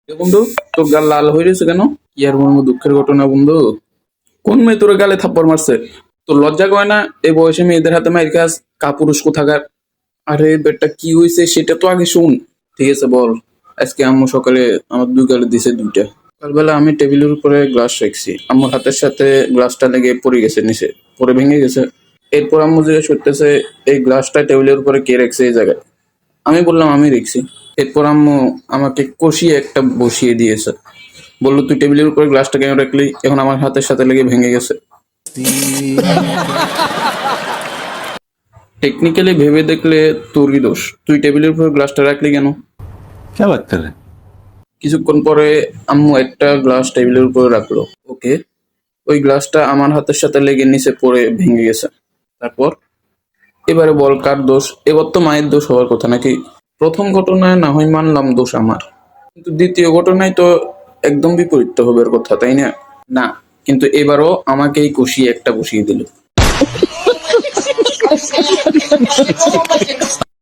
এ বন্ধু, তোর গাল লাল হয়ে রয়েছে কেন? কি আর বলবো, দুঃখের ঘটনা বন্ধু। কোন মেয়ে তোর গালে থাপ্পড় মারছে? তোর লজ্জা করে না এই বয়সে মেয়েদের হাতে মাইর খাস? কাপুরুষ কোথাকার। আরে বেটা, কি হয়েছে সেটা তো আগে শুন। ঠিক আছে, বল। আজকে আম্মু সকালে আমার দুই গালে দিছে দুইটা। সকালবেলা আমি টেবিলের উপরে গ্লাস রাখছি, আম্মুর হাতের সাথে গ্লাসটা লেগে পড়ে গেছে নিচে, পরে ভেঙে গেছে। এরপর আম্মু জিজ্ঞেস করতেছে, এই গ্লাসটা টেবিলের উপরে কে রাখছে এই জায়গায়? আমি বললাম আমি রেখছি। এরপর আম্মু আমাকে কষিয়ে একটা বসিয়ে দিয়েছে, বললো তুই টেবিলের উপরে গ্লাসটা কেন রাখলি, এখন আমার হাতের সাথে লেগে ভেঙে গেছে। টেকনিক্যালি ভেবে দেখলে তোরই দোষ, তুই টেবিলের উপরে গ্লাসটা রাখলি কেন? क्या बात कर रहे हैं? কিছুক্ষণ পরে আম্মু একটা গ্লাস টেবিলের উপরে রাখলো। ওকে, ওই গ্লাসটা আমার হাতের সাথে লেগে নিচে পড়ে ভেঙে গেছে। তারপর এবারে বল কার দোষ? এবার তো মায়ের দোষ হওয়ার কথা নাকি? প্রথম ঘটনায় না হয় মানলাম দোষ আমার, কিন্তু দ্বিতীয় ঘটনায় তো একদম বিপরীত হবার কথা, তাই না? না, কিন্তু এবারও আমাকেই কষিয়ে একটা বসিয়ে দিল।